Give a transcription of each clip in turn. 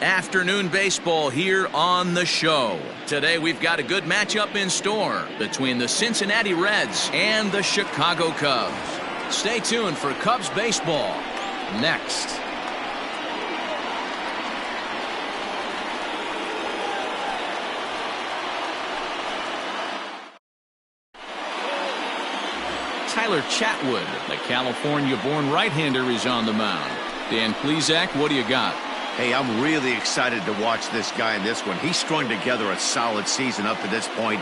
Afternoon baseball here on the show. Today we've got a good matchup in store between the Cincinnati Reds and the Chicago Cubs. Stay tuned for Cubs baseball next. Tyler Chatwood, the California-born right-hander, is on the mound. Dan Plesac, what do you got? Hey, I'm really excited to watch this guy in this one. He's strung together a solid season up to this point.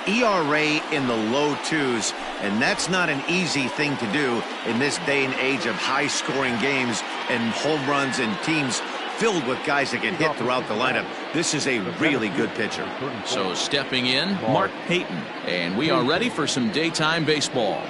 ERA in the low twos, and that's not an easy thing to do in this day and age of high-scoring games and home runs and teams filled with guys that can hit throughout the lineup. This is a really good pitcher. So stepping in, Mark Payton, and we are ready for some daytime baseball.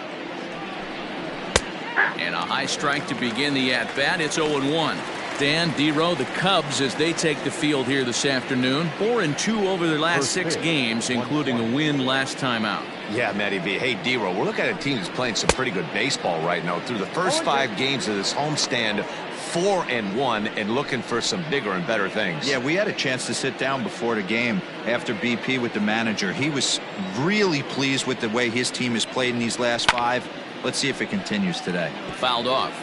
And a high strike to begin the at-bat. It's 0-1. Dan, D-Row, the Cubs, as they take the field here this afternoon, 4-2 over their last 6 games, including a win last time out. Yeah, Matty V. Hey, D-Row, we're looking at a team that's playing some pretty good baseball right now. Through the first 5 games of this homestand, 4-1, and looking for some bigger and better things. Yeah, we had a chance to sit down before the game after BP with the manager. He was really pleased with the way his team has played in these last 5. Let's see if it continues today. Fouled off.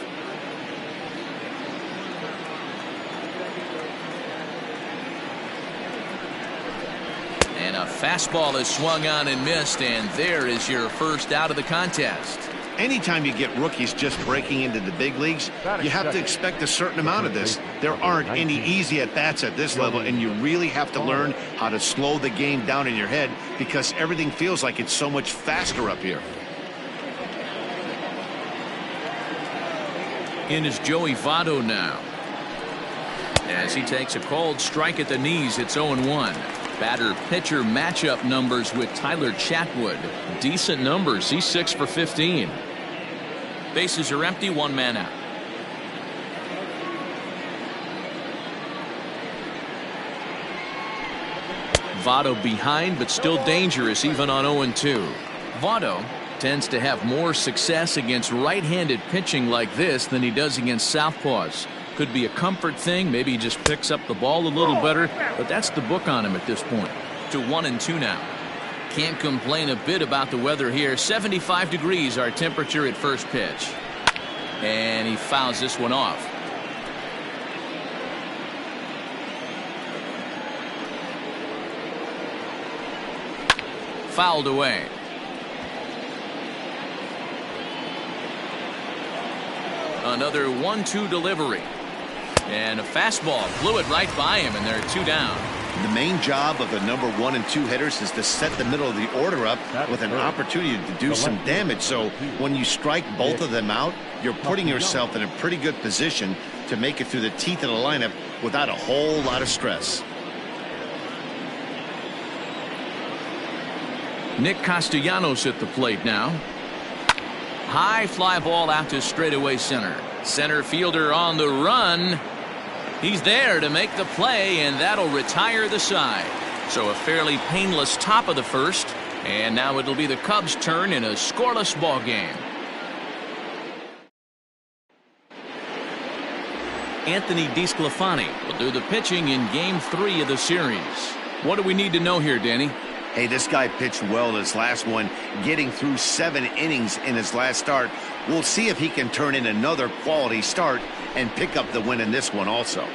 And a fastball is swung on and missed, and there is your first out of the contest. Anytime you get rookies just breaking into the big leagues, you have to expect a certain amount of this. There aren't any easy at-bats at this level, and you really have to learn how to slow the game down in your head because everything feels like it's so much faster up here. In is Joey Votto now. As he takes a cold strike at the knees, it's 0-1. Batter-pitcher matchup numbers with Tyler Chatwood. Decent numbers. He's 6 for 15. Bases are empty, 1 man out. Votto behind, but still dangerous even on 0-2. Votto tends to have more success against right-handed pitching like this than he does against southpaws. Could be a comfort thing. Maybe he just picks up the ball a little better, but that's the book on him at this point. To 1-2 now. Can't complain a bit about the weather here. 75 degrees our temperature at first pitch. And he fouls this one off. Fouled away. Another 1-2 delivery. And a fastball blew it right by him, and there are 2 down. The main job of the number 1 and 2 hitters is to set the middle of the order up with an opportunity to do some damage. So when you strike both of them out, you're putting yourself in a pretty good position to make it through the teeth of the lineup without a whole lot of stress. Nick Castellanos at the plate now. High fly ball out to straightaway center. Center fielder on the run. He's there to make the play, and that'll retire the side. So a fairly painless top of the first, and now it'll be the Cubs' turn in a scoreless ball game. Anthony DeSclafani will do the pitching in Game 3 of the series. What do we need to know here, Danny? Hey, this guy pitched well in his last one, getting through 7 innings in his last start. We'll see if he can turn in another quality start and pick up the win in this one also.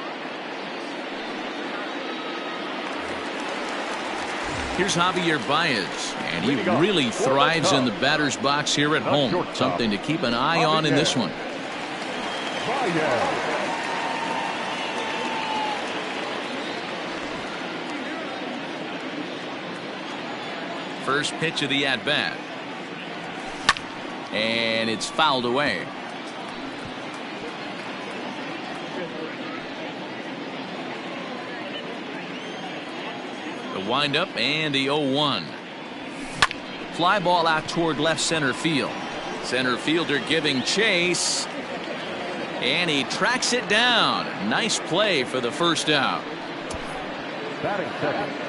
Here's Javier Baez, and he really thrives in the batter's box here at home. Something to keep an eye on in this one. First pitch of the at-bat. And it's fouled away. The windup and the 0-1. Fly ball out toward left center field. Center fielder giving chase. And he tracks it down. Nice play for the first out. Batting second.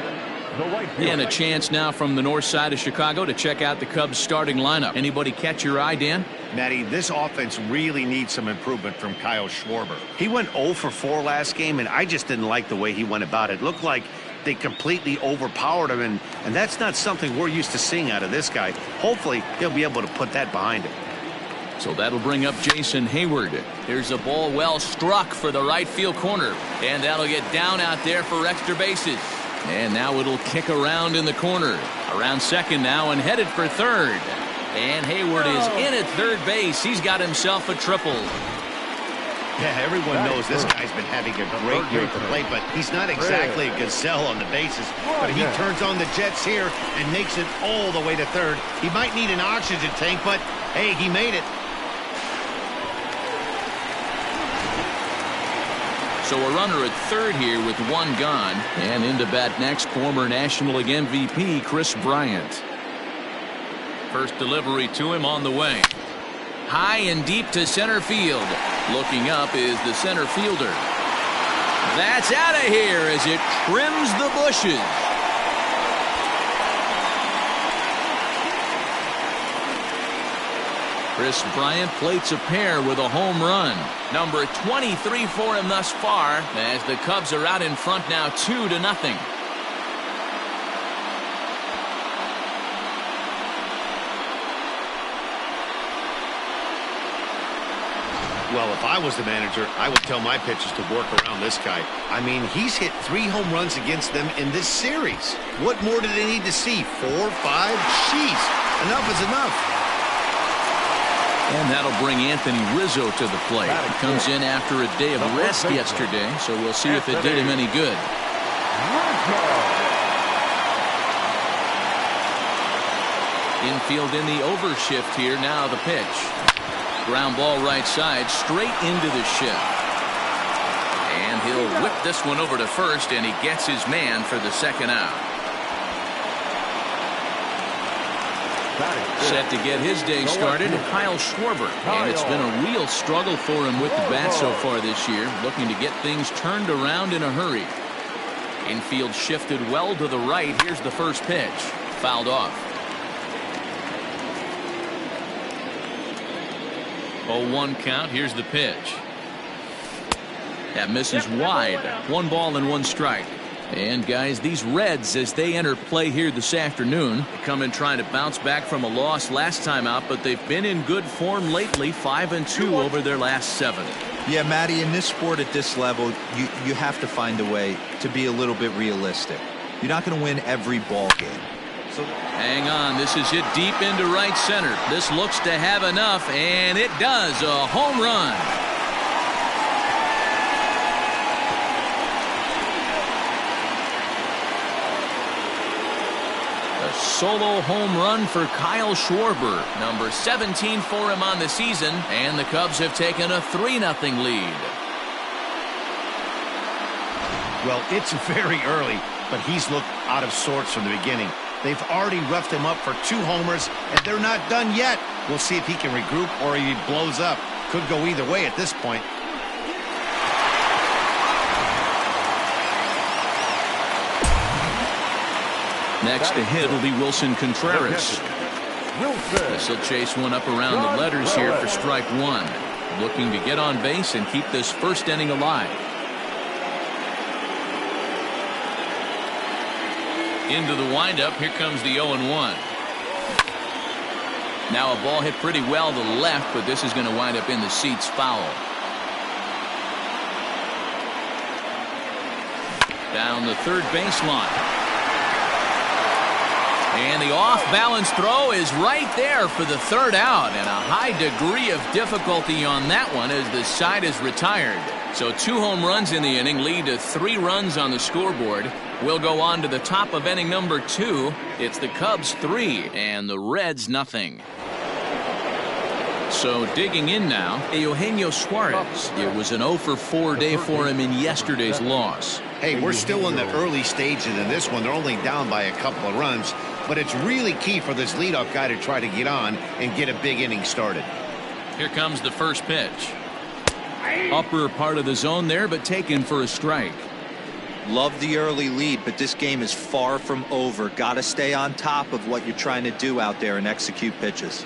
And a chance now from the north side of Chicago to check out the Cubs starting lineup. Anybody catch your eye, Dan? Matty, this offense really needs some improvement from Kyle Schwarber. He went 0 for 4 last game, and I just didn't like the way he went about it. Looked like they completely overpowered him, and that's not something we're used to seeing out of this guy. Hopefully, he'll be able to put that behind him. So that'll bring up Jason Hayward. Here's a ball well struck for the right field corner, and that'll get down out there for extra bases. And now it'll kick around in the corner. Around second now and headed for third. And Hayward is in at third base. He's got himself a triple. Yeah, everyone knows this guy's been having a great year at the plate, but he's not exactly a gazelle on the bases. But he turns on the Jets here and makes it all the way to third. He might need an oxygen tank, but hey, he made it. So a runner at third here with one gone. And in to bat next, former National League MVP Kris Bryant. First delivery to him on the way. High and deep to center field. Looking up is the center fielder. That's out of here as it trims the bushes. Kris Bryant plates a pair with a home run. Number 23 for him thus far as the Cubs are out in front now 2-0. Well, if I was the manager, I would tell my pitchers to work around this guy. I mean, he's hit 3 home runs against them in this series. What more do they need to see? 4, 5? Jeez, enough is enough. And that'll bring Anthony Rizzo to the plate. He comes in after a day of rest yesterday, so we'll see if it did him any good. Infield in the overshift here. Now the pitch. Ground ball right side, straight into the shift. And he'll whip this one over to first, and he gets his man for the second out. Set to get his day started, Kyle Schwarber. And it's been a real struggle for him with the bat so far this year, looking to get things turned around in a hurry. Infield shifted well to the right. Here's the first pitch. Fouled off. 0-1 count. Here's the pitch. That misses wide. 1 ball and 1 strike. And guys, these Reds, as they enter play here this afternoon, come in trying to bounce back from a loss last time out, but they've been in good form lately. 5-2 over their last 7. Yeah, Matty, in this sport at this level, you have to find a way to be a little bit realistic. You're not going to win every ball game. Hang on, this is hit deep into right center. This looks to have enough, and it does. A home run. A solo home run for Kyle Schwarber. Number 17 for him on the season, and the Cubs have taken a 3-0 lead. Well, it's very early, but he's looked out of sorts from the beginning. They've already roughed him up for 2 homers, and they're not done yet. We'll see if he can regroup or he blows up. Could go either way at this point. Next to hit will be Wilson Contreras. This will chase one up around the letters here for strike 1. Looking to get on base and keep this first inning alive. Into the windup. Here comes the 0-1. Now a ball hit pretty well to the left, but this is going to wind up in the seats foul. Down the third baseline. And the off-balance throw is right there for the third out, and a high degree of difficulty on that one as the side is retired. So 2 home runs in the inning lead to 3 runs on the scoreboard. We'll go on to the top of inning number 2. It's the Cubs 3 and the Reds nothing. So digging in now, Eugenio Suarez. It was an 0 for 4 day for him in yesterday's loss. Hey, we're still in the early stages in this one. They're only down by a couple of runs, but it's really key for this leadoff guy to try to get on and get a big inning started. Here comes the first pitch. Upper part of the zone there, but taken for a strike. Love the early lead, but this game is far from over. Got to stay on top of what you're trying to do out there and execute pitches.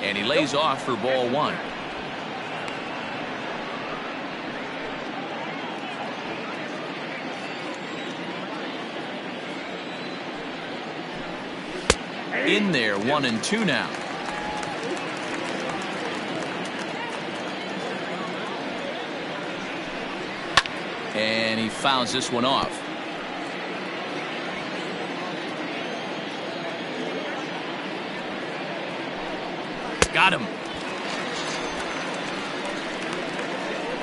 And he lays off for ball one. In there, 1-2 now. And he fouls this one off. Got him.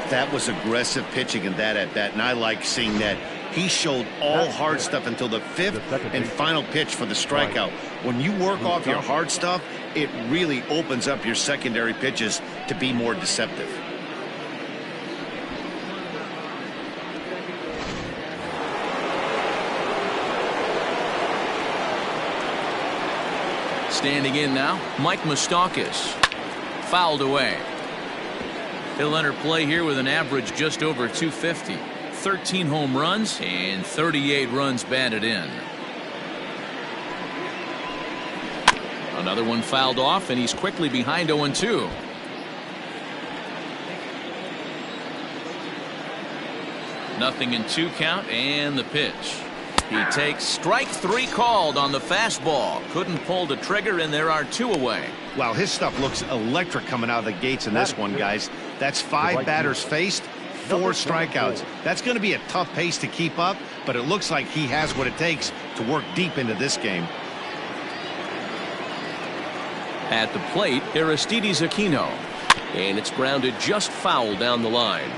That was aggressive pitching in that at bat, and I like seeing that. He showed all hard stuff until the fifth and final pitch for the strikeout. When you work off your hard stuff, it really opens up your secondary pitches to be more deceptive. Standing in now, Mike Moustakas. Fouled away. He'll enter play here with an average just over 250. 13 home runs and 38 runs batted in. Another one fouled off, and he's quickly behind 0-2. Nothing in 2 count, and the pitch. He takes strike 3 called on the fastball. Couldn't pull the trigger, and there are 2 away. Wow, his stuff looks electric coming out of the gates in this one, guys. That's 5 batters faced, 4 strikeouts. That's going to be a tough pace to keep up, but it looks like he has what it takes to work deep into this game. At the plate, Aristides Aquino. And it's grounded just foul down the line.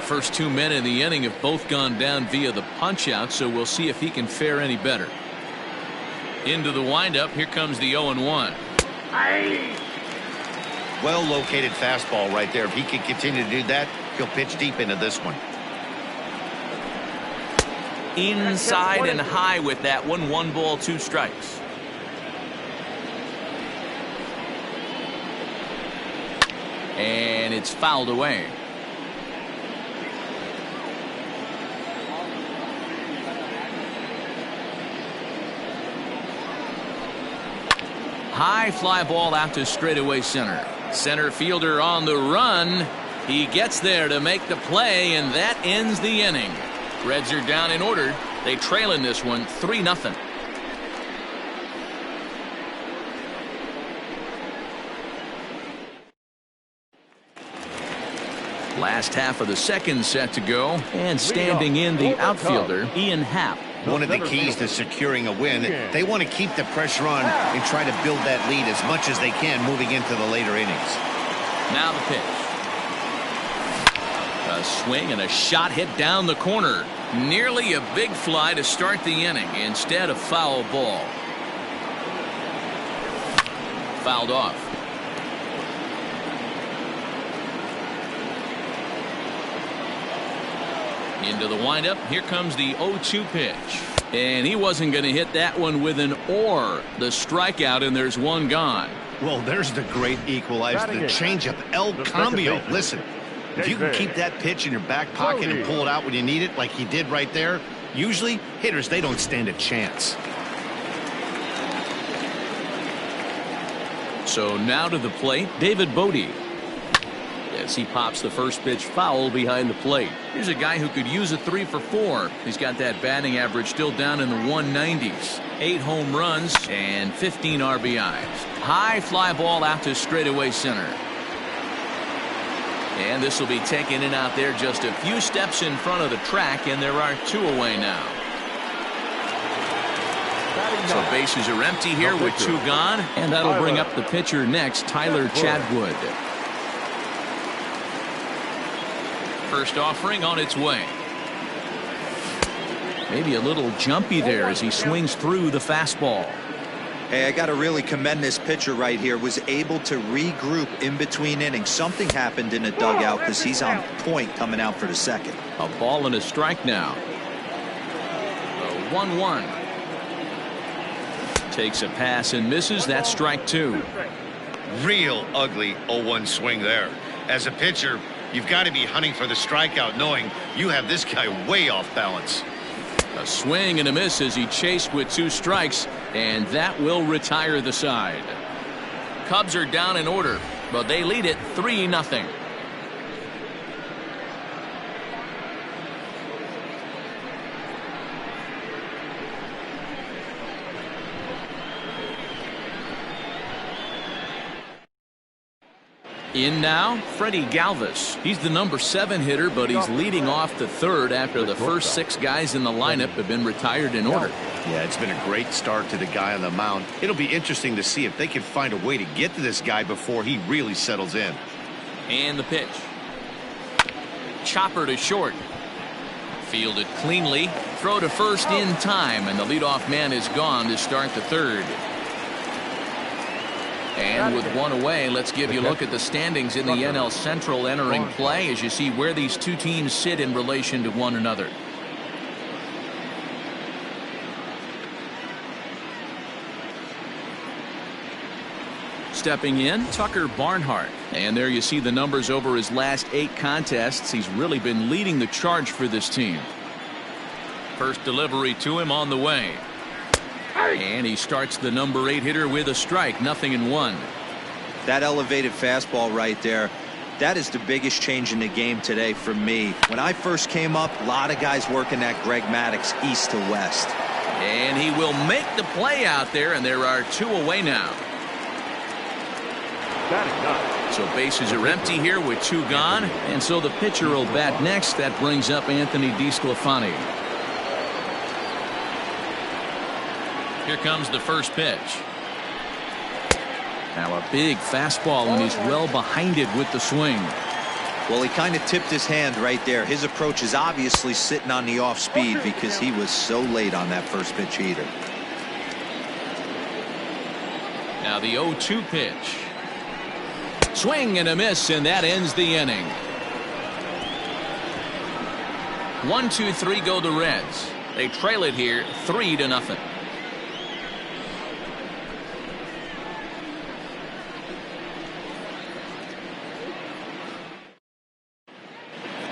First 2 men in the inning have both gone down via the punch-out, so we'll see if he can fare any better. Into the windup, here comes the 0-1. Well-located fastball right there. If he can continue to do that, he'll pitch deep into this one. Inside and high with that one. 1 ball, 2 strikes. And it's fouled away. High fly ball out to straightaway center. Center fielder on the run. He gets there to make the play, and that ends the inning. Reds are down in order. They trail in this one 3-0. Last half of the second set to go, and standing in the outfielder, Ian Happ. One of the keys to securing a win, they want to keep the pressure on and try to build that lead as much as they can moving into the later innings. Now the pitch. A swing and a shot hit down the corner. Nearly a big fly to start the inning. Instead, a foul ball. Fouled off. Into the windup. Here comes the 0-2 pitch. And he wasn't going to hit that one with an or. The strikeout, and there's one gone. Well, there's the great equalizer, the changeup, El Cambio. Listen, if you can keep that pitch in your back pocket and pull it out when you need it like he did right there, usually hitters, they don't stand a chance. So now to the plate, David Bote. As he pops the first pitch foul behind the plate. Here's a guy who could use a 3 for 4. He's got that batting average still down in the 190s. 8 home runs and 15 RBIs. High fly ball out to straightaway center. And this will be taken in out there just a few steps in front of the track, and there are 2 away now. So bases are empty here with 2 gone, and that'll bring up the pitcher next, Tyler Chadwood. First offering on its way. Maybe a little jumpy there as he swings through the fastball. Hey, I got to really commend this pitcher right here. Was able to regroup in between innings. Something happened in the dugout because he's on point coming out for the second. A ball and a strike now. The 1-1. Takes a pass and misses. That's strike 2. Real ugly 0-1 swing there. As a pitcher, you've got to be hunting for the strikeout, knowing you have this guy way off balance. A swing and a miss as he chased with 2 strikes, and that will retire the side. Cubs are down in order, but they lead it 3-0. In now, Freddie Galvis. He's the number 7 hitter, but he's leading off the third after the first 6 guys in the lineup have been retired in order. Yeah, it's been a great start to the guy on the mound. It'll be interesting to see if they can find a way to get to this guy before he really settles in. And the pitch. Chopper to short. Fielded cleanly. Throw to first in time, and the leadoff man is gone to start the third. And with one away, let's give you a look at the standings in the NL Central entering play as you see where these two teams sit in relation to one another. Stepping in, Tucker Barnhart. And there you see the numbers over his last 8 contests. He's really been leading the charge for this team. First delivery to him on the way. And he starts the number 8 hitter with a strike, 0-1. That elevated fastball right there, that is the biggest change in the game today for me. When I first came up, a lot of guys working that Greg Maddux east to west. And he will make the play out there, and there are 2 away now. So bases are empty here with 2 gone, and so the pitcher will bat next. That brings up Anthony DeSclafani. Here comes the first pitch. Now a big fastball, and he's well behind it with the swing. Well, he kind of tipped his hand right there. His approach is obviously sitting on the off speed because he was so late on that first pitch either. Now the 0-2 pitch. Swing and a miss, and that ends the inning. 1-2-3 go the Reds. They trail it here 3-0.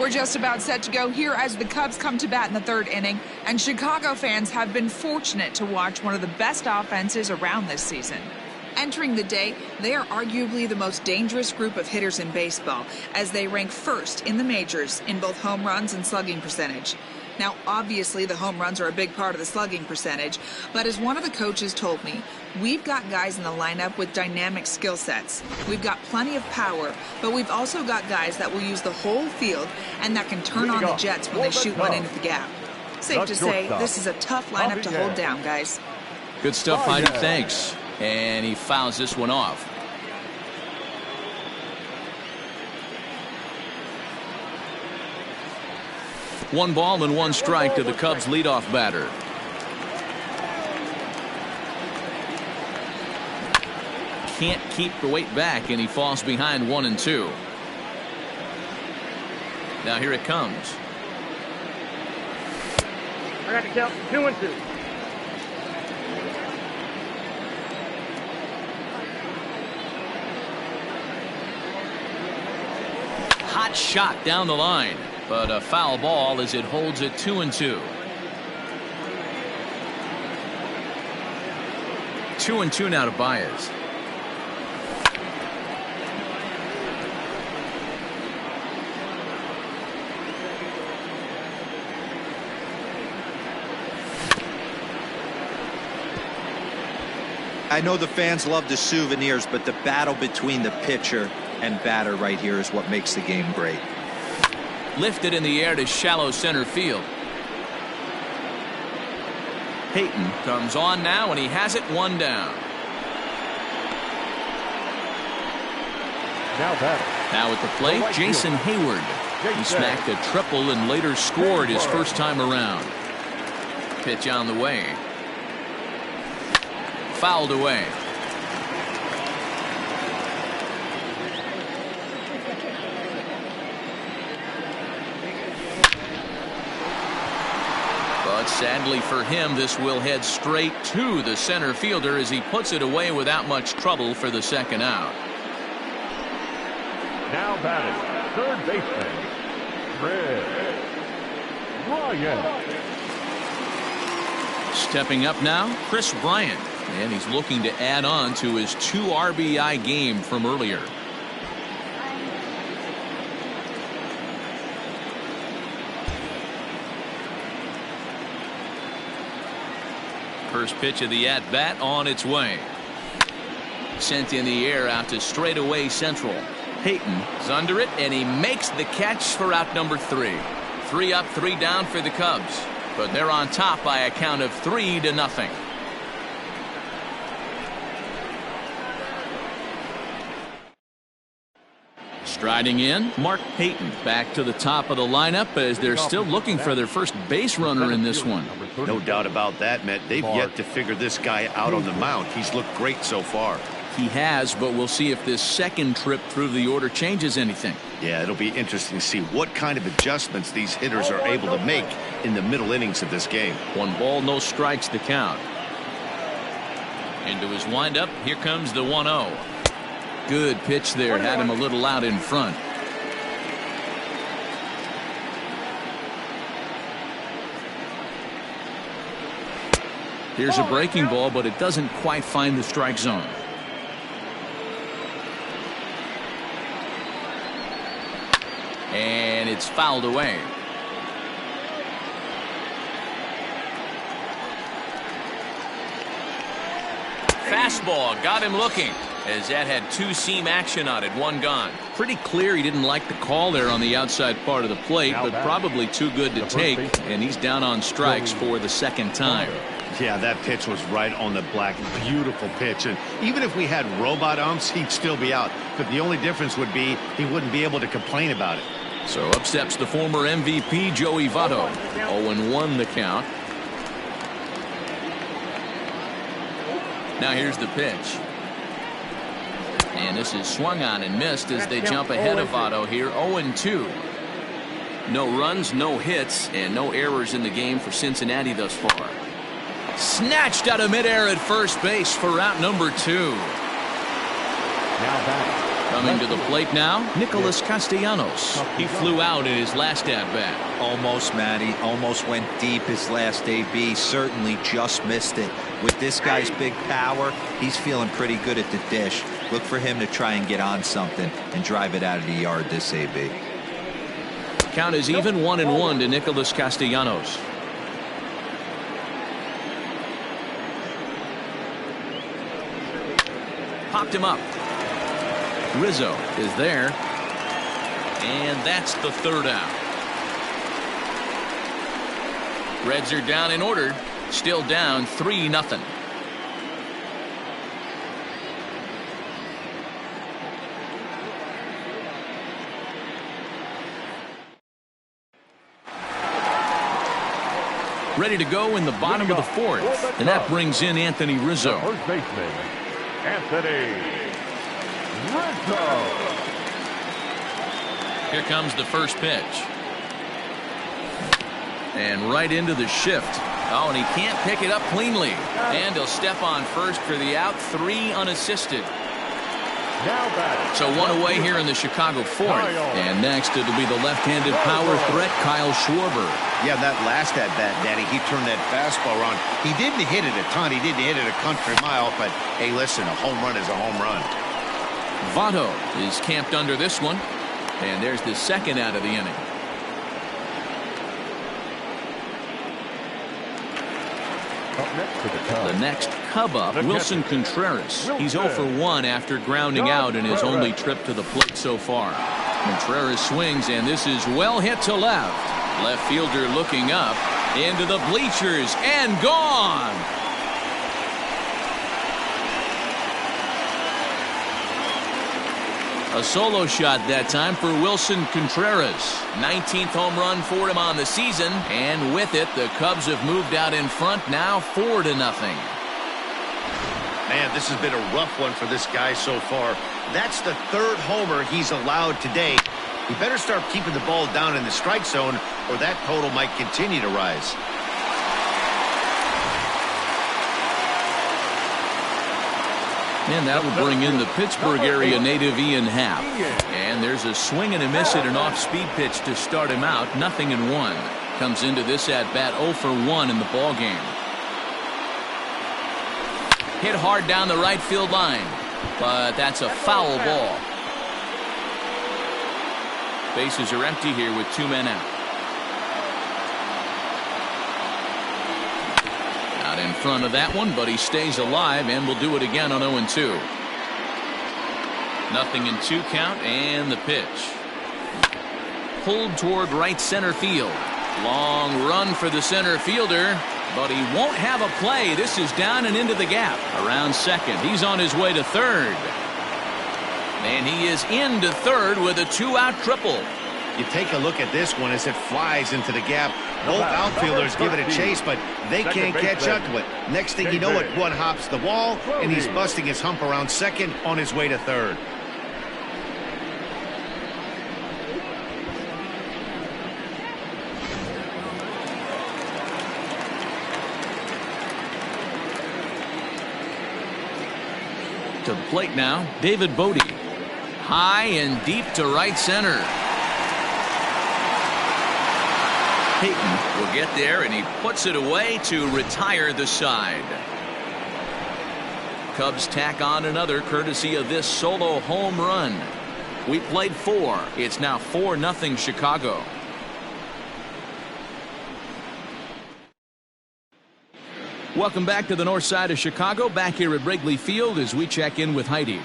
We're just about set to go here as the Cubs come to bat in the 3rd inning, and Chicago fans have been fortunate to watch one of the best offenses around this season. Entering the day, they are arguably the most dangerous group of hitters in baseball, as they rank 1st in the majors in both home runs and slugging percentage. Now, obviously, the home runs are a big part of the slugging percentage, but as one of the coaches told me, we've got guys in the lineup with dynamic skill sets. We've got plenty of power, but we've also got guys that will use the whole field and that can turn on the jets when they shoot one into the gap. Safe to say, this is a tough lineup to hold down, guys. Good stuff, Heidi. Thanks. And he fouls this one off. One ball and 1 strike to the Cubs leadoff batter. Can't keep the weight back, and he falls behind 1-2. Now here it comes. I got to count 2-2. Hot shot down the line, but a foul ball as it holds it 2-2. 2-2 now to Baez. I know the fans love the souvenirs, but the battle between the pitcher and batter right here is what makes the game great. Lifted in the air to shallow center field. Payton comes on now, and he has it 1 down. Now at the plate, Jason Hayward. He smacked a triple and later scored his first time around. Pitch on the way. Fouled away. But sadly for him, this will head straight to the center fielder as he puts it away without much trouble for the 2nd out. Now batting, 3rd baseman, Kris Bryant. Stepping up now, Kris Bryant. And he's looking to add on to his 2 RBI game from earlier. First pitch of the at-bat on its way. Sent in the air out to straightaway central. Payton is under it, and he makes the catch for out number 3. 3 up, 3 down for the Cubs. But they're on top by a count of 3-0. Striding in, Mark Payton back to the top of the lineup as they're still looking for their first base runner in this one. No doubt about that, Matt. They've yet to figure this guy out on the mound. He's looked great so far. He has, but we'll see if this second trip through the order changes anything. Yeah, it'll be interesting to see what kind of adjustments these hitters are able to make in the middle innings of this game. 1 ball, no strikes the count. Into his windup, here comes the 1-0. Good pitch there, had him a little out in front. Here's a breaking ball, but it doesn't quite find the strike zone. And it's fouled away. Fastball got him looking, as that had 2-seam action on it, 1 gone. Pretty clear he didn't like the call there on the outside part of the plate, but probably too good to take, and he's down on strikes for the second time. Yeah, that pitch was right on the black. Beautiful pitch. And even if we had robot umps, he'd still be out. But the only difference would be he wouldn't be able to complain about it. So up steps the former MVP, Joey Votto. 0-1 the count. Now here's the pitch. And this is swung on and missed as they jump ahead of Votto here. 0-2. No runs, no hits, and no errors in the game for Cincinnati thus far. Snatched out of midair at first base for out number 2. Coming to the plate now, Nicholas Castellanos. He flew out in his last at-bat. Almost, Matty. Almost went deep his last AB. Certainly just missed it. With this guy's big power, he's feeling pretty good at the dish. Look for him to try and get on something and drive it out of the yard this AB. Count is even 1-1 to Nicholas Castellanos. Popped him up. Rizzo is there. And that's the 3rd out. Reds are down in order. Still down 3-0. Ready to go in the bottom of the 4th. And that brings in Anthony Rizzo. First baseman, Anthony Rizzo. Here comes the first pitch. And right into the shift. Oh, and he can't pick it up cleanly. And he'll step on first for the out. 3 unassisted. So 1 away here in the Chicago 4th. And next it'll be the left-handed power threat, Kyle Schwarber. Yeah, that last at-bat, Danny, he turned that fastball around. He didn't hit it a ton. He didn't hit it a country mile. But, hey, listen, a home run is a home run. Votto is camped under this one. And there's the 2nd out of the inning. The next Cub up, Wilson Contreras. He's 0 for 1 after grounding out in his only trip to the plate so far. Contreras swings, and this is well hit to left. Left fielder looking up into the bleachers and gone. A solo shot that time for Wilson Contreras. 19th home run for him on the season. And with it, the Cubs have moved out in front now 4-0. Man, this has been a rough one for this guy so far. That's the 3rd homer he's allowed today. He better start keeping the ball down in the strike zone, or that total might continue to rise. And that will bring in the Pittsburgh area native Ian Happ. And there's a swing and a miss at an off-speed pitch to start him out. 0-1. Comes into this at-bat 0 for 1 in the ballgame. Hit hard down the right field line, but that's a foul ball. Bases are empty here with 2 men out. Out in front of that one, but he stays alive and will do it again on 0-2. Nothing in 2 count, and the pitch. Pulled toward right center field. Long run for the center fielder, but he won't have a play. This is down and into the gap. Around second. He's on his way to third. And he is into third with a 2-out triple. You take a look at this one as it flies into the gap. Both outfielders give it a chase, but they can't catch up to it. Next thing you know it, one hops the wall, and he's busting his hump around second on his way to third. To the plate now, David Bote. High and deep to right center. Payton will get there, and he puts it away to retire the side. Cubs tack on another courtesy of this solo home run. We played 4. It's now 4-0 Chicago. Welcome back to the north side of Chicago. Back here at Wrigley Field as we check in with Heidi.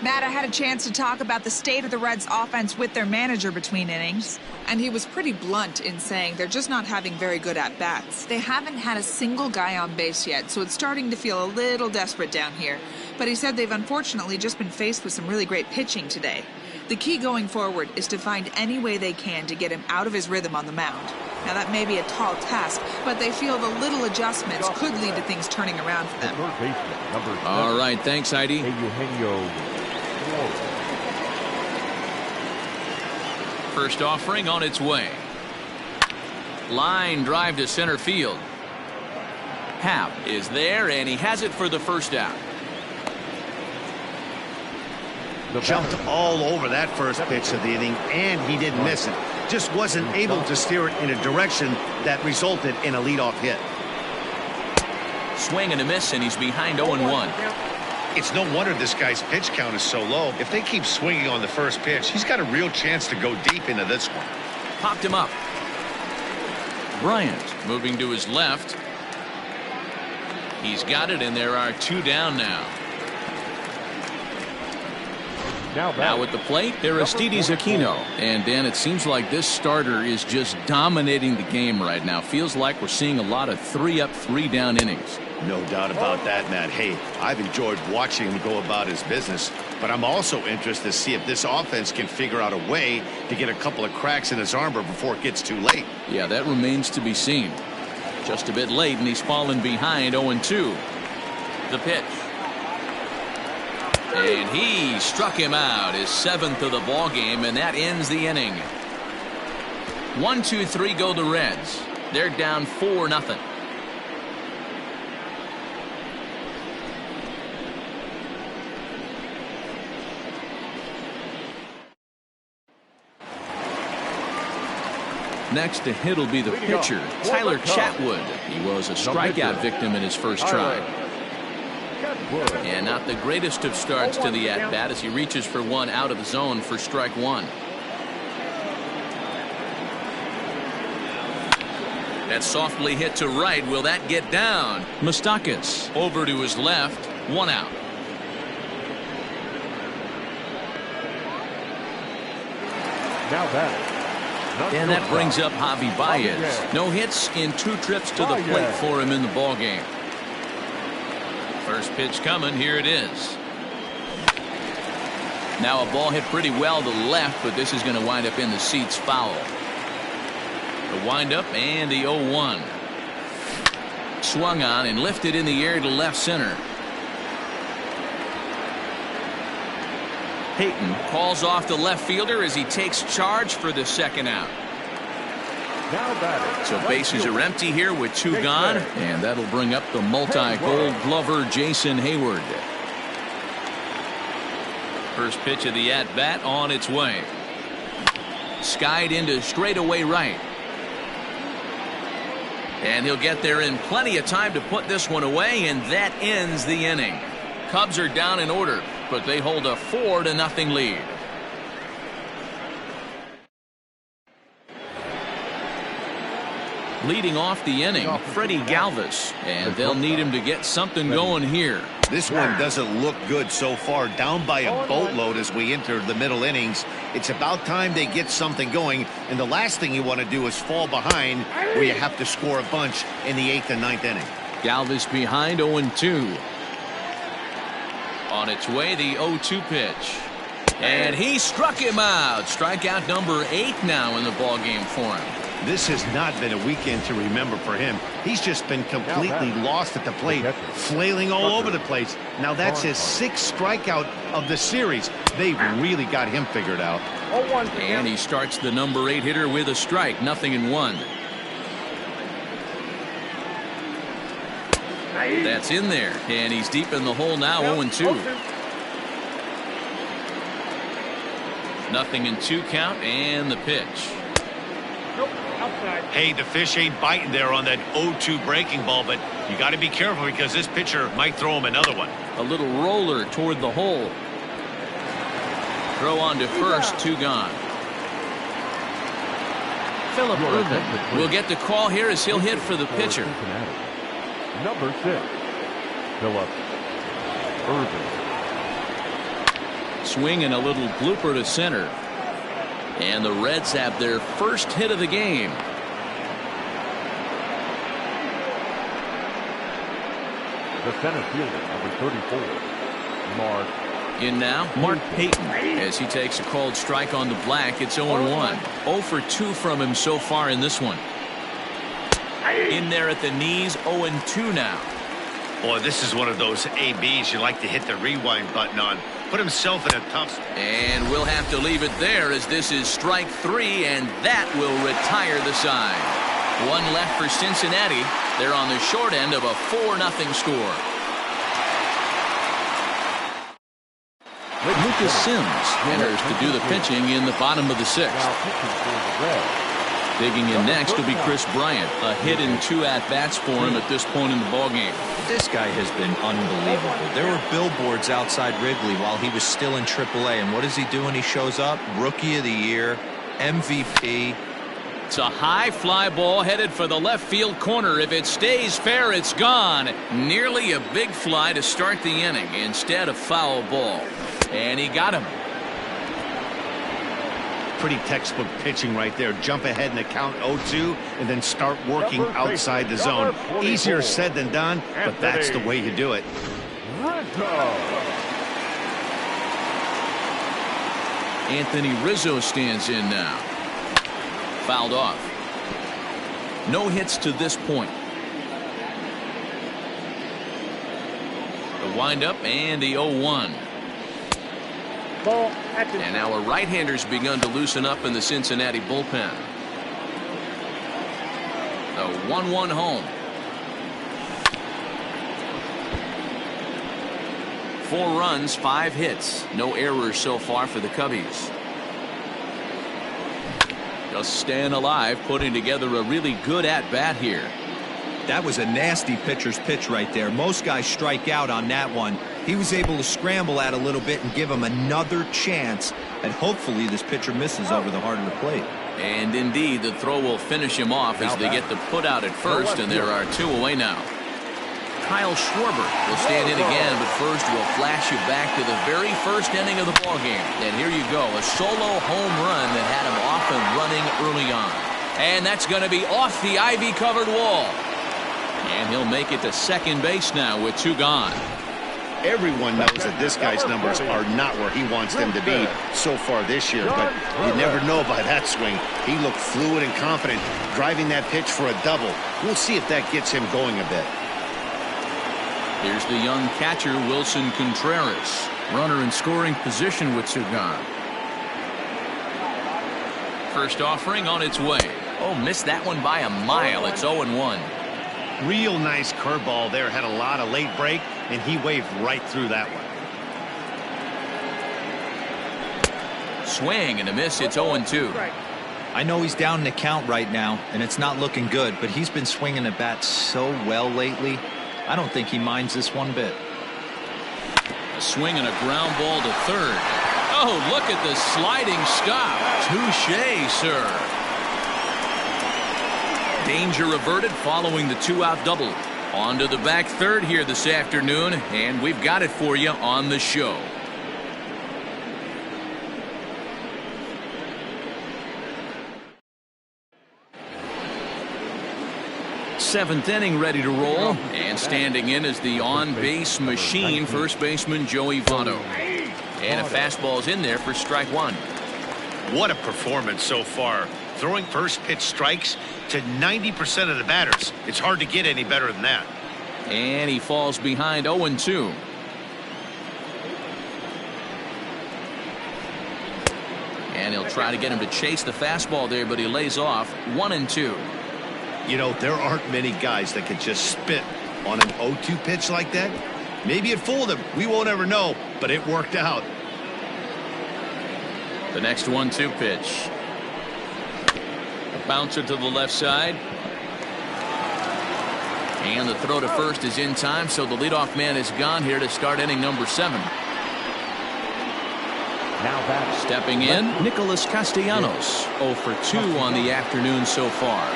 Matt, I had a chance to talk about the state of the Reds offense with their manager between innings, and he was pretty blunt in saying they're just not having very good at-bats. They haven't had a single guy on base yet, so it's starting to feel a little desperate down here. But he said they've unfortunately just been faced with some really great pitching today. The key going forward is to find any way they can to get him out of his rhythm on the mound. Now, that may be a tall task, but they feel the little adjustments could lead to things turning around for them. All right, thanks, Heidi. First offering on its way. Line drive to center field. Happ is there, and he has it for the first out. Jumped all over that first pitch of the inning, and he didn't miss it. Just wasn't able to steer it in a direction that resulted in a leadoff hit. Swing and a miss, and he's behind 0-1. It's no wonder this guy's pitch count is so low. If they keep swinging on the first pitch, he's got a real chance to go deep into this one. Popped him up. Bryant moving to his left. He's got it, and there are 2 down now. Now at the plate, Aristides Aquino. And Dan, it seems like this starter is just dominating the game right now. Feels like we're seeing a lot of 3-up, 3-down innings. No doubt about that, Matt. Hey, I've enjoyed watching him go about his business, but I'm also interested to see if this offense can figure out a way to get a couple of cracks in his armor before it gets too late. Yeah, that remains to be seen. Just a bit late, and he's fallen behind 0-2. The pitch. And he struck him out, his 7th of the ball game, and that ends the inning. 1-2-3 go the Reds. They're down 4-0. Next to hit will be the pitcher, Tyler Chatwood. He was a strikeout victim in his first try. And not the greatest of starts to the at-bat as he reaches for one out of the zone for strike 1. That softly hit to right. Will that get down? Moustakas over to his left. 1 out. Now that. And that brings up Javi Baez. No hits in 2 trips to the plate for him in the ball game. First pitch coming. Here it is. Now a ball hit pretty well to the left, but this is going to wind up in the seats foul. The windup and the 0-1. Swung on and lifted in the air to left center. Payton calls off the left fielder as he takes charge for the second out. So bases are empty here with 2 gone, and that'll bring up the multi-gold glover Jason Hayward. First pitch of the at-bat on its way. Skied into straightaway right. And he'll get there in plenty of time to put this one away, and that ends the inning. Cubs are down in order, but they hold a 4-0 lead. Leading off the inning, Freddie Galvis, and they'll need him to get something going here. This one doesn't look good so far, down by a boatload as we enter the middle innings. It's about time they get something going, and the last thing you want to do is fall behind where you have to score a bunch in the 8th and 9th inning. Galvis behind 0-2. On its way, the 0-2 pitch. And he struck him out. Strikeout number 8 now in the ballgame for him. This has not been a weekend to remember for him. He's just been completely lost at the plate, flailing all over the place. Now that's his 6th strikeout of the series. They've really got him figured out. And he starts the number 8 hitter with a strike, 0-1. That's in there, and he's deep in the hole now, 0-2. 0-2 count, and the pitch. Hey, the fish ain't biting there on that 0-2 breaking ball, but you got to be careful because this pitcher might throw him another one. A little roller toward the hole. Throw on to first, 2 gone. Phillip Ervin will get the call here as he'll hit for the pitcher. Number 6, Phillip Ervin. Swing and a little blooper to center. And the Reds have their first hit of the game. The center fielder, number 34, Mark. In now, Mark Payton, as he takes a called strike on the black. It's 0-1. 0 for 2 from him so far in this one. In there at the knees, 0-2 now. Boy, this is one of those ABs you like to hit the rewind button on. Put himself in a tough spot. And we'll have to leave it there as this is strike 3, and that will retire the side. 1 left for Cincinnati. They're on the short end of a 4-0 score. Lucas Sims enters to do the pitching in the bottom of the 6th. Digging in next will be Chris Bryant. A hit and 2 at-bats for him at this point in the ballgame. This guy has been unbelievable. There were billboards outside Wrigley while he was still in AAA, and what does he do when he shows up? Rookie of the Year, MVP. It's a high fly ball headed for the left field corner. If it stays fair, it's gone. Nearly a big fly to start the inning. Instead, a foul ball. And he got him. Pretty textbook pitching right there. Jump ahead in the count 0-2 and then start working outside the zone. Easier said than done, but that's the way you do it. Anthony Rizzo stands in now. Fouled off. No hits to this point. The windup and the 0-1. And our right-handers begun to loosen up in the Cincinnati bullpen. The 1-1 home. 4 runs, 5 hits. No errors so far for the Cubbies. Just staying alive, putting together a really good at-bat here. That was a nasty pitcher's pitch right there. Most guys strike out on that one. He was able to scramble at a little bit and give him another chance, and hopefully this pitcher misses over the heart of the plate. And indeed, the throw will finish him off as they get the put out at first, and there are 2 away now. Kyle Schwarber will stand in again, but first we'll flash you back to the very first inning of the ballgame. And here you go, a solo home run that had him off and running early on. And that's going to be off the ivy-covered wall. And he'll make it to second base now with 2 gone. Everyone knows that this guy's numbers are not where he wants them to be so far this year, but you never know by that swing. He looked fluid and confident, driving that pitch for a double. We'll see if that gets him going a bit. Here's the young catcher, Wilson Contreras. Runner in scoring position with 2 gone. First offering on its way. Oh, missed that one by a mile. It's 0-1. Real nice curveball there. Had a lot of late break, and he waved right through that one. Swing and a miss. It's 0-2. I know he's down in the count right now, and it's not looking good, but he's been swinging the bat so well lately. I don't think he minds this one bit. A swing and a ground ball to third. Oh, look at the sliding stop. Touche, sir. Danger averted following the 2-out double. On to the back third here this afternoon, and we've got it for you on the show. Seventh inning ready to roll, and standing in is the on-base machine, first baseman Joey Votto. And a fastball's in there for strike one. What a performance so far. Throwing first pitch strikes to 90% of the batters. It's hard to get any better than that. And he falls behind 0-2. And he'll try to get him to chase the fastball there, but he lays off. 1-2. You know, there aren't many guys that could just spit on an 0-2 pitch like that. Maybe it fooled him. We won't ever know, but it worked out. The next 1-2 pitch. A bouncer to the left side. And the throw to first is in time, so the leadoff man is gone here to start inning number 7. Now that stepping in, Nicholas Castellanos. 0 for 2 on the afternoon so far.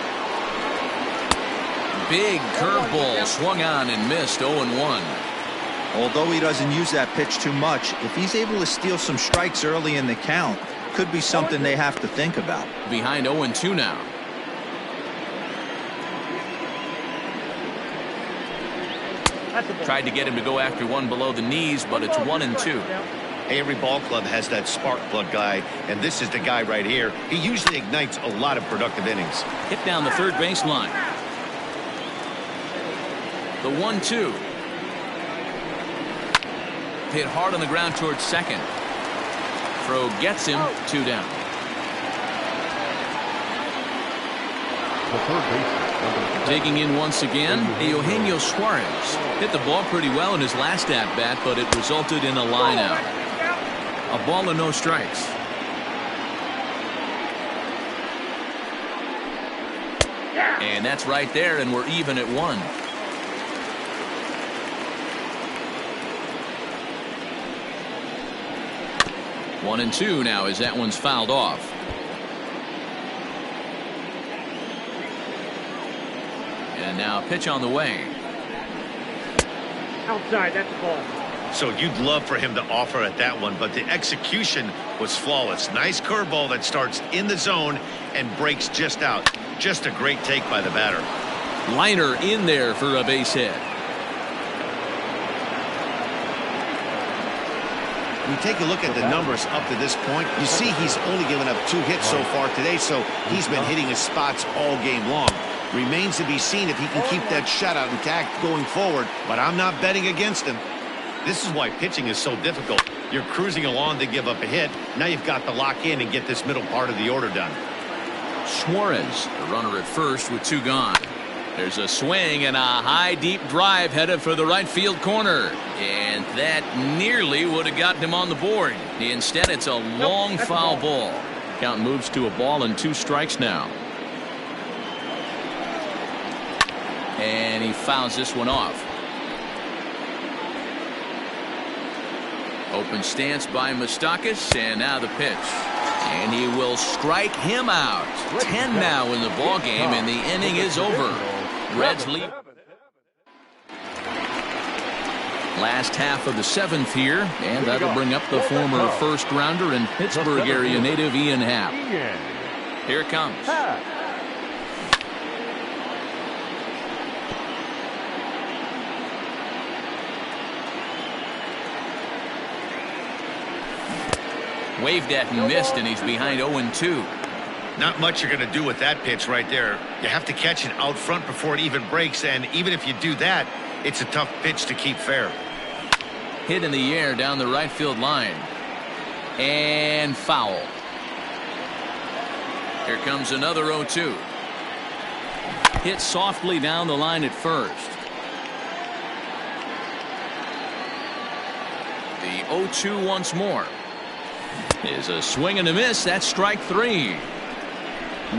Big curveball swung on and missed. 0-1. Although he doesn't use that pitch too much, if he's able to steal some strikes early in the count, could be something they have to think about. Behind 0-2 now. Tried to get him to go after one below the knees, but it's 1-2. Every ball club has that spark plug guy, and this is the guy right here. He usually ignites a lot of productive innings. Hit down the third baseline. The 1-2. Hit hard on the ground towards second. Throw gets him. 2 down. the third baseman. Taking in once again, Eugenio Suarez. Hit the ball pretty well in his last at-bat, but it resulted in a line out. A ball and no strikes. And that's right there, and we're even at 1. One and 2 now as that one's fouled off. And now a pitch on the way. Outside, that's a ball. So you'd love for him to offer at that one, but the execution was flawless. Nice curveball that starts in the zone and breaks just out. Just a great take by the batter. Liner in there for a base hit. You take a look at the numbers up to this point, you see he's only given up 2 hits so far today, so he's been hitting his spots all game long. Remains to be seen if he can keep that shutout intact going forward, but I'm not betting against him. This is why pitching is so difficult. You're cruising along to give up a hit. Now you've got to lock in and get this middle part of the order done. Suarez, the runner at first with 2 gone. There's a swing and a high deep drive headed for the right field corner. And that nearly would have gotten him on the board. Instead, it's a long foul ball. Count moves to a ball and 2 strikes now. And he fouls this one off. Open stance by Moustakas, and now the pitch. And he will strike him out. 10 now in the ball game, and the inning is over. Reds lead. Last half of the 7th here, and that'll bring up the former first-rounder and Pittsburgh area native Ian Happ. Here it comes. Waved at and missed, and he's behind 0-2. Not much you're going to do with that pitch right there. You have to catch it out front before it even breaks, and even if you do that, it's a tough pitch to keep fair. Hit in the air down the right field line. And foul. Here comes another 0-2. Hit softly down the line at first. The 0-2 once more. Is a swing and a miss. That's strike 3.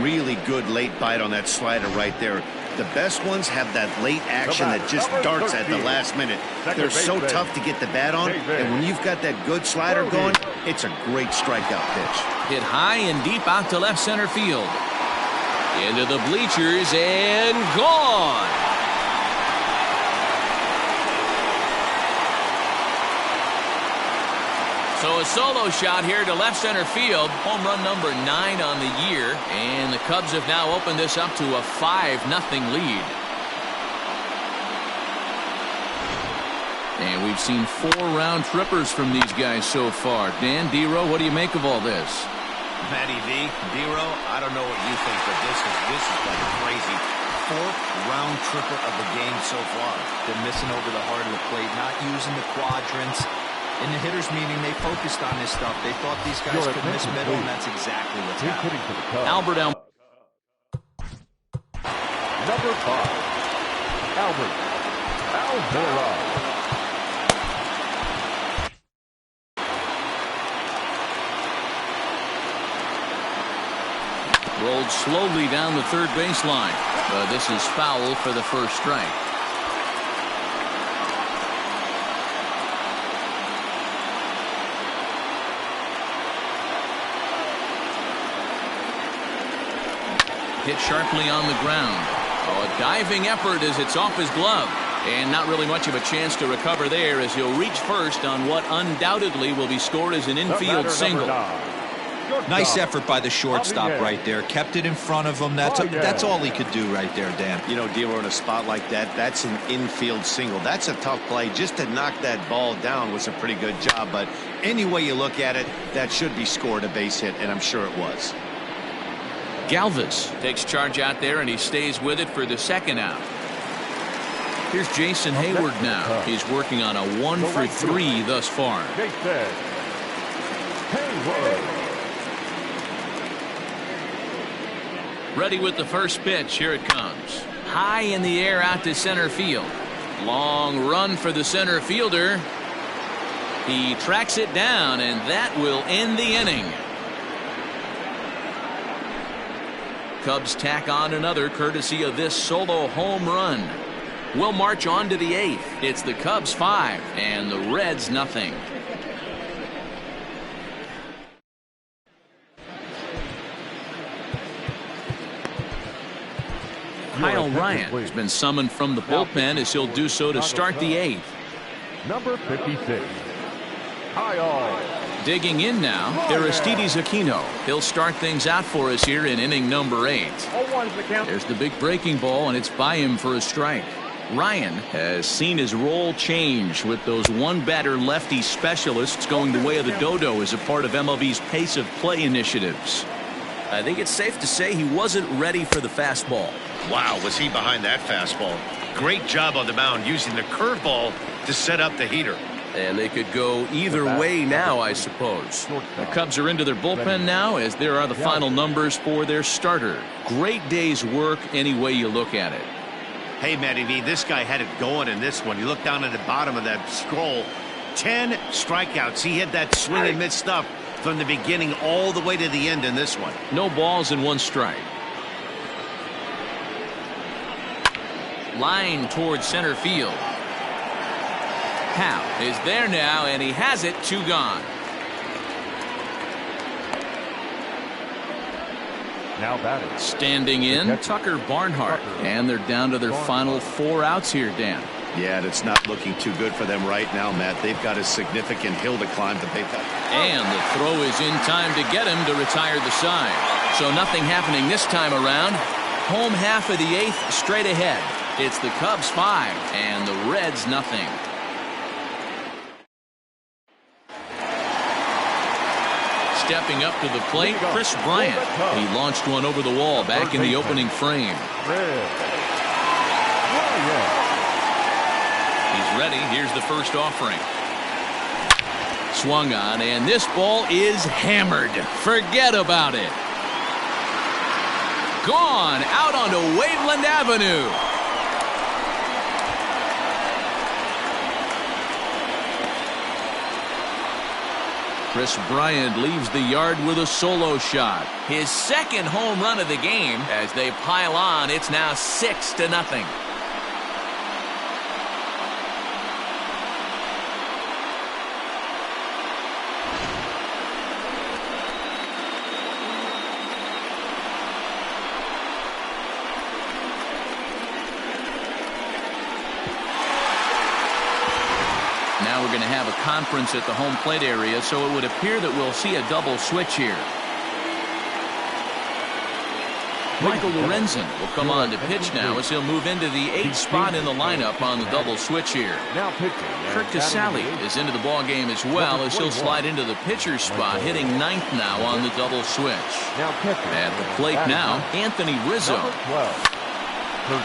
Really good late bite on that slider right there. The best ones have that late action that just darts at the last minute. They're so tough to get the bat on, and when you've got that good slider going, it's a great strikeout pitch. Hit high and deep out to left center field. Into the bleachers and gone. So a solo shot here to left center field. Home run number 9 on the year. And the Cubs have now opened this up to a 5-0 lead. And we've seen 4 round trippers from these guys so far. Dan, Dero, what do you make of all this? Matty V, Dero, I don't know what you think, but this is like a crazy 4th round tripper of the game so far. They're missing over the heart of the plate, not using the quadrants. In the hitters meeting, they focused on this stuff. They thought these guys could miss middle, and that's exactly what's happening. Albert Number 5, Albert Almora. rolled slowly down the third baseline, but this is foul for the first strike. Hit sharply on the ground. Oh, a diving effort as it's off his glove. And not really much of a chance to recover there as he'll reach first on what undoubtedly will be scored as an infield single. Nice effort by the shortstop right there. Kept it in front of him. That's all he could do right there, Dan. You know, Dero, in a spot like that, that's an infield single. That's a tough play. Just to knock that ball down was a pretty good job. But any way you look at it, that should be scored a base hit, and I'm sure it was. Galvis takes charge out there, and he stays with it for the second out. Here's Jason Hayward now. He's working on a 1-for-3 thus far. Jason Hayward. Ready with the first pitch. Here it comes. High in the air out to center field. Long run for the center fielder. He tracks it down, and that will end the inning. Cubs tack on another courtesy of this solo home run. We'll march on to the 8th. It's the Cubs 5 and the Reds nothing. Kyle Ryan has been summoned from the bullpen as he'll do so to start the 8th. Number 56, Kyle. Digging in now, Aristides Aquino. He'll start things out for us here in inning number 8. There's the big breaking ball, and it's by him for a strike. Ryan has seen his role change with those one-batter lefty specialists going the way of the dodo as a part of MLB's pace of play initiatives. I think it's safe to say he wasn't ready for the fastball. Wow, was he behind that fastball. Great job on the mound using the curveball to set up the heater. And they could go either way now, I suppose. The Cubs are into their bullpen now as there are the final numbers for their starter. Great day's work any way you look at it. Hey, Matty V, this guy had it going in this one. You look down at the bottom of that scroll. 10 strikeouts. He had that swing and miss stuff from the beginning all the way to the end in this one. No balls and 1 strike. Line towards center field. Howe is there now, and he has it. 2 gone. Now batting. Standing in, Tucker Barnhart. And they're down to their final 4 outs here, Dan. Yeah, and it's not looking too good for them right now, Matt. They've got a significant hill to climb to they've got. And the throw is in time to get him to retire the side. So nothing happening this time around. Home half of the 8th straight ahead. It's the Cubs 5 and the Reds nothing. Stepping up to the plate, Chris Bryant. He launched one over the wall back in the opening frame. He's ready. Here's the first offering. Swung on, and this ball is hammered. Forget about it. Gone out onto Waveland Avenue. Chris Bryant leaves the yard with a solo shot. His second home run of the game. As they pile on, it's now 6-0. Now we're going to have a conference at the home plate area, so it would appear that we'll see a double switch here. Michael Lorenzen will come on to pitch now as he'll move into the 8th spot in the lineup on the double switch here. Now pitching. Kurt Casale is into the ball game as well as he'll slide into the pitcher's spot, hitting 9th now on the double switch. Now pitching. At the plate now, Anthony Rizzo. Number 12.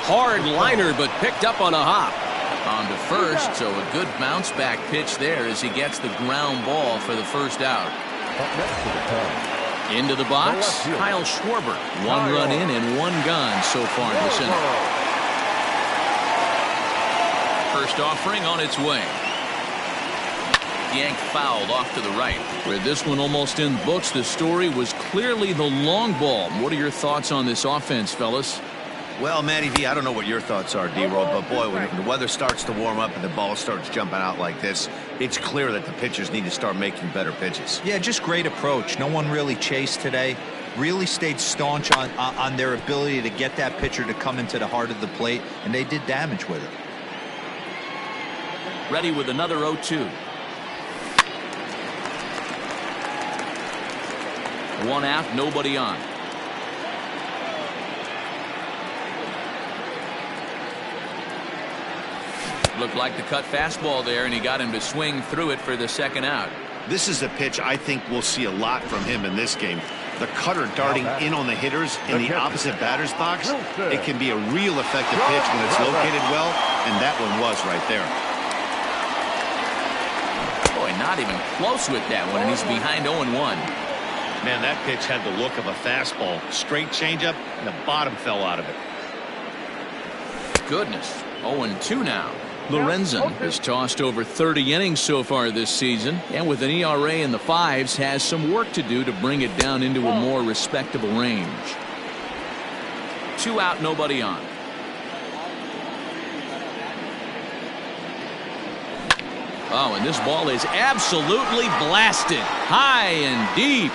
Hard liner, but picked up on a hop. On to first, so a good bounce back pitch there as he gets the ground ball for the first out. Up next to the 10. Into the box, Kyle Schwarber. 1 run in and 1 gone so far in this inning. First offering on its way. Yanked fouled off to the right. With this one almost in the books, the story was clearly the long ball. What are your thoughts on this offense, fellas? Well, Matty V, I don't know what your thoughts are, D-Roll, but boy, when the weather starts to warm up and the ball starts jumping out like this, it's clear that the pitchers need to start making better pitches. Yeah, just great approach. No one really chased today. Really stayed staunch on their ability to get that pitcher to come into the heart of the plate, and they did damage with it. Ready with another 0-2. 1 out, nobody on. Looked like the cut fastball there, and he got him to swing through it for the second out. This is a pitch I think we'll see a lot from him in this game. The cutter darting in on the hitters in the opposite batter's box. It can be a real effective pitch when it's located well, and that one was right there. Boy, not even close with that one, and he's behind 0-1. Man, that pitch had the look of a fastball. Straight changeup, and the bottom fell out of it. Goodness, 0-2 now. Lorenzen has tossed over 30 innings so far this season, and with an ERA in the 5s, has some work to do to bring it down into a more respectable range. 2 out, nobody on. Oh, and this ball is absolutely blasted, high and deep.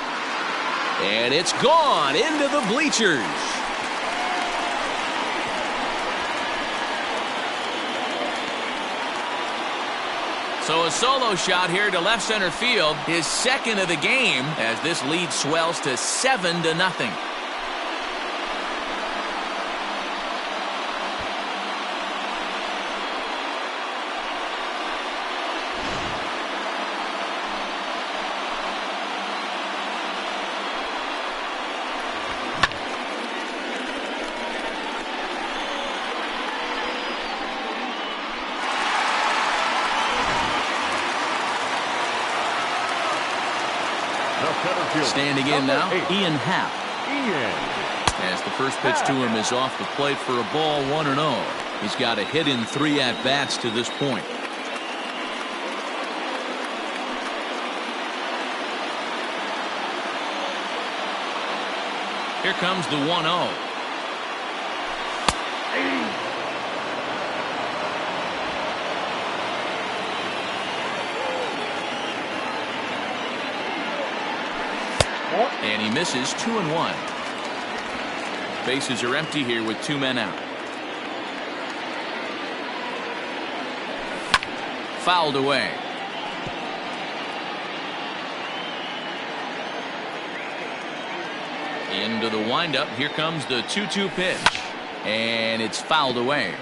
And it's gone into the bleachers. So a solo shot here to left center field, his second of the game, as this lead swells to 7-0. Standing in now, Ian Happ. As the first pitch to him is off the plate for a ball, 1-0. He's got a hit in 3 at-bats to this point. Here comes the 1-0. And he misses 2-1. Bases are empty here with 2 men out. Fouled away. Into the windup. Here comes the 2-2 pitch. And it's fouled away.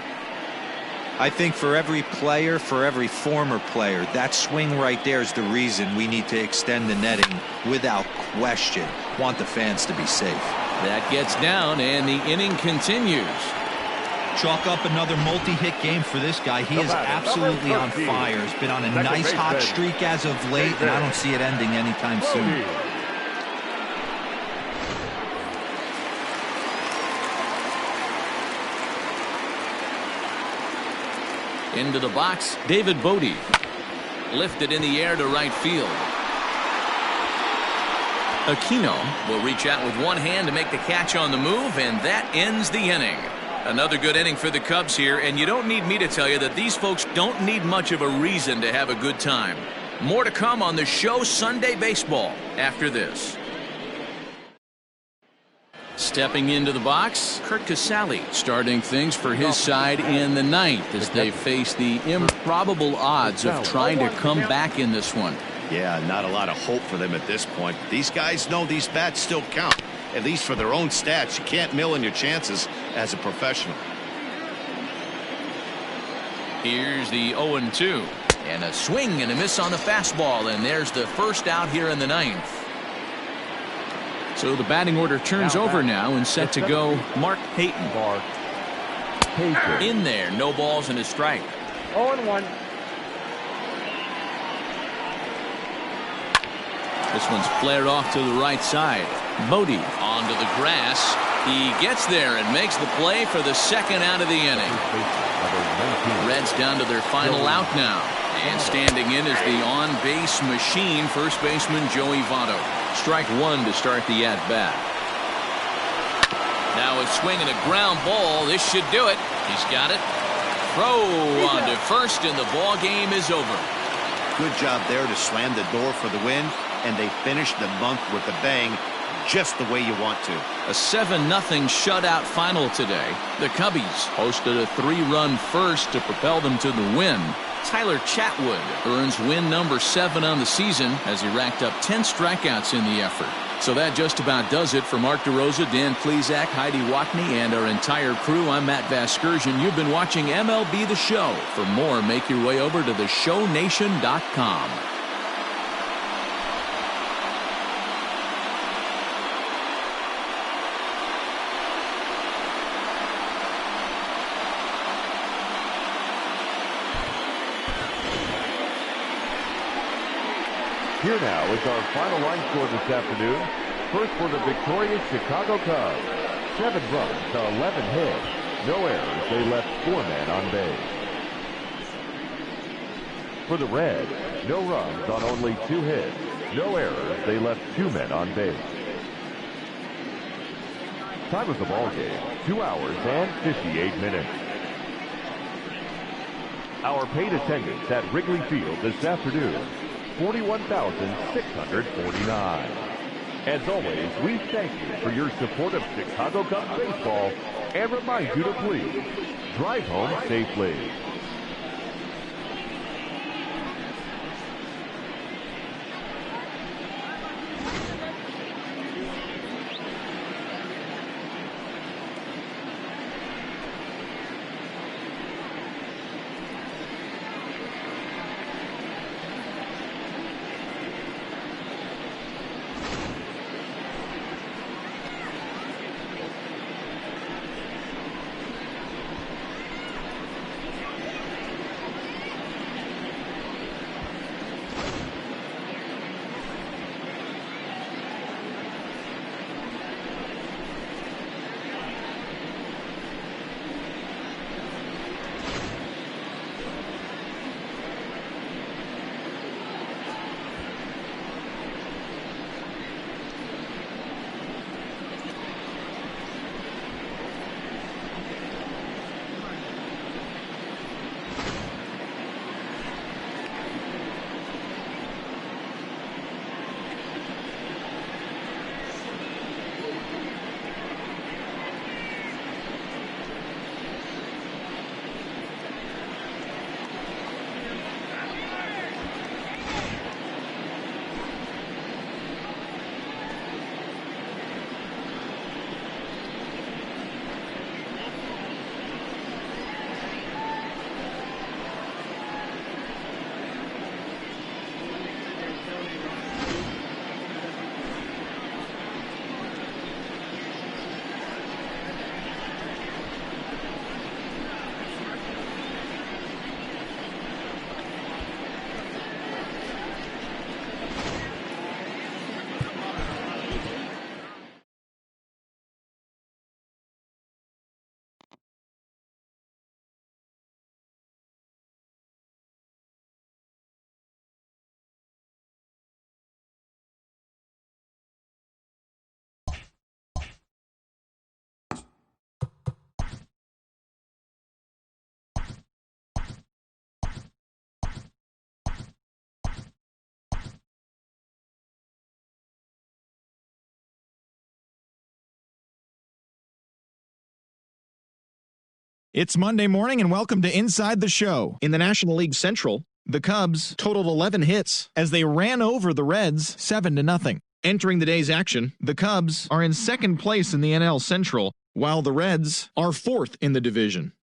I think for every player, for every former player, that swing right there is the reason we need to extend the netting without question. Want the fans to be safe. That gets down, and the inning continues. Chalk up another multi-hit game for this guy. He is absolutely on fire. He's been on a nice hot streak as of late, and I don't see it ending anytime soon. Into the box, David Bodie. Lifted in the air to right field. Aquino will reach out with one hand to make the catch on the move, and that ends the inning. Another good inning for the Cubs here, and you don't need me to tell you that these folks don't need much of a reason to have a good time. More to come on the show Sunday Baseball after this. stepping into the box. Curt Casali starting things for his side in the ninth as they face the improbable odds of trying to come back in this one. Yeah, not a lot of hope for them at this point. These guys know these bats still count, at least for their own stats. You can't mill in your chances as a professional. Here's the 0-2 and a swing and a miss on the fastball, and there's the first out here in the ninth. So the batting order turns over now and set to go Mark Payton. In there, no balls and a strike. 0-1. This one's flared off to the right side. Bodie onto the grass. He gets there and makes the play for the second out of the inning. Reds down to their final out now. And standing in is the on-base machine, first baseman Joey Votto. Strike one to start the at-bat. Now a swing and a ground ball. This should do it. He's got it. Throw on to first, and the ball game is over. Good job there to slam the door for the win, and they finished the month with a bang, just the way you want to. A 7-0 shutout final today. The Cubbies hosted a 3-run first to propel them to the win. Tyler Chatwood earns win number 7 on the season as he racked up 10 strikeouts in the effort. So that just about does it for Mark DeRosa, Dan Plesac, Heidi Watney, and our entire crew. I'm Matt Vasgersian. You've been watching MLB The Show. For more, make your way over to theshownation.com. Here now is our final line score this afternoon. First for the victorious Chicago Cubs. 7 runs to 11 hits. No errors. They left 4 men on base. For the Reds, no runs on only 2 hits. No errors. They left 2 men on base. Time of the ball game, 2 hours and 58 minutes. Our paid attendance at Wrigley Field this afternoon, 41,649. As always, we thank you for your support of Chicago Cubs baseball and remind you to please drive home safely. It's Monday morning and welcome to Inside the Show. In the National League Central, the Cubs totaled 11 hits as they ran over the Reds 7-0. Entering the day's action, the Cubs are in second place in the NL Central, while the Reds are fourth in the division.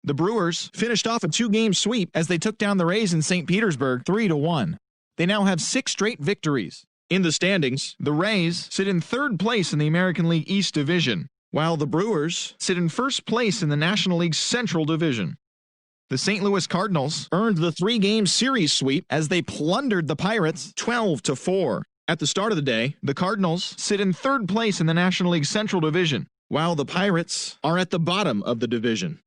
The Brewers finished off a 2-game sweep as they took down the Rays in St. Petersburg 3-1. They now have 6 straight victories. In the standings, the Rays sit in third place in the American League East Division, while the Brewers sit in first place in the National League Central Division. The St. Louis Cardinals earned the 3-game series sweep as they plundered the Pirates 12-4. At the start of the day, the Cardinals sit in third place in the National League Central Division, while the Pirates are at the bottom of the division.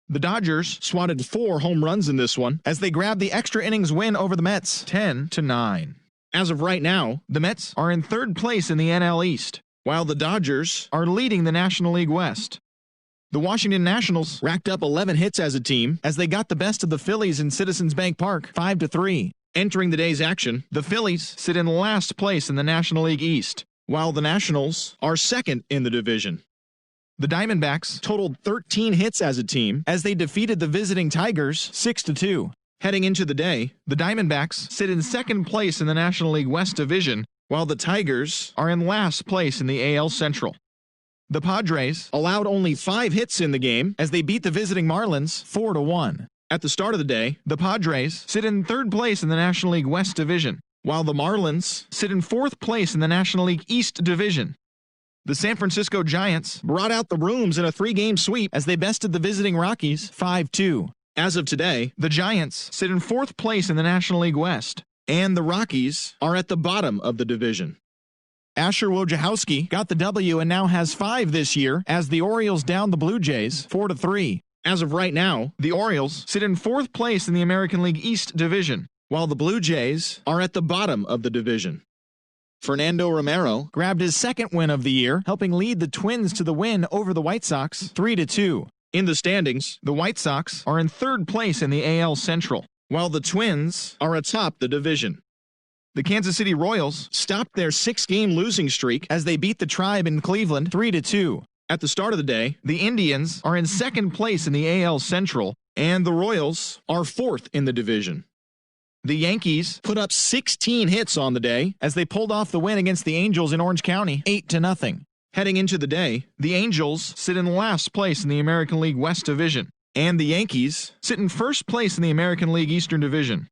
The Dodgers swatted 4 home runs in this one as they grabbed the extra innings win over the Mets 10-9. As of right now, the Mets are in third place in the NL East, while the Dodgers are leading the National League West. The Washington Nationals racked up 11 hits as a team as they got the best of the Phillies in Citizens Bank Park 5-3. Entering the day's action, the Phillies sit in last place in the National League East, while the Nationals are second in the division. The Diamondbacks totaled 13 hits as a team as they defeated the visiting Tigers 6-2. Heading into the day, the Diamondbacks sit in second place in the National League West Division, while the Tigers are in last place in the AL Central. The Padres allowed only 5 hits in the game as they beat the visiting Marlins 4-1. At the start of the day, the Padres sit in third place in the National League West Division, while the Marlins sit in fourth place in the National League East Division. The San Francisco Giants brought out the brooms in a 3-game sweep as they bested the visiting Rockies 5-2. As of today, the Giants sit in fourth place in the National League West, and the Rockies are at the bottom of the division. Asher Wojciechowski got the W and now has 5 this year as the Orioles downed the Blue Jays 4-3. As of right now, the Orioles sit in fourth place in the American League East Division, while the Blue Jays are at the bottom of the division. Fernando Romero grabbed his second win of the year, helping lead the Twins to the win over the White Sox 3-2. In the standings, the White Sox are in third place in the AL Central, while the Twins are atop the division. The Kansas City Royals stopped their 6-game losing streak as they beat the Tribe in Cleveland 3-2. At the start of the day, the Indians are in second place in the AL Central, and the Royals are fourth in the division. The Yankees put up 16 hits on the day as they pulled off the win against the Angels in Orange County 8-0. Heading into the day, the Angels sit in last place in the American League West Division, and the Yankees sit in first place in the American League Eastern Division.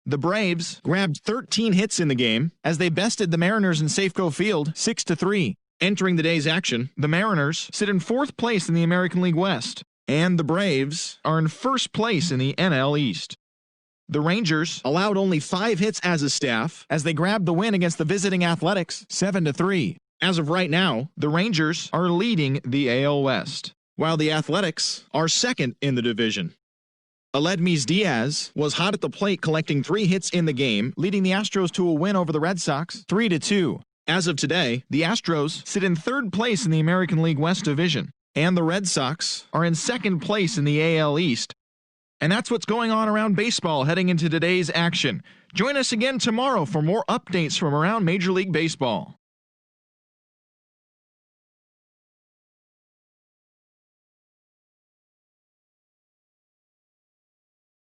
The Braves grabbed 13 hits in the game as they bested the Mariners in Safeco Field 6-3. Entering the day's action, the Mariners sit in fourth place in the American League West, and the Braves are in first place in the NL East. The Rangers allowed only 5 hits as a staff as they grabbed the win against the visiting Athletics 7-3. As of right now, the Rangers are leading the AL West, while the Athletics are second in the division. Aledmys Diaz was hot at the plate, collecting 3 hits in the game, leading the Astros to a win over the Red Sox 3-2. As of today, the Astros sit in third place in the American League West Division, and the Red Sox are in second place in the AL East. And that's what's going on around baseball heading into today's action. Join us again tomorrow for more updates from around Major League Baseball.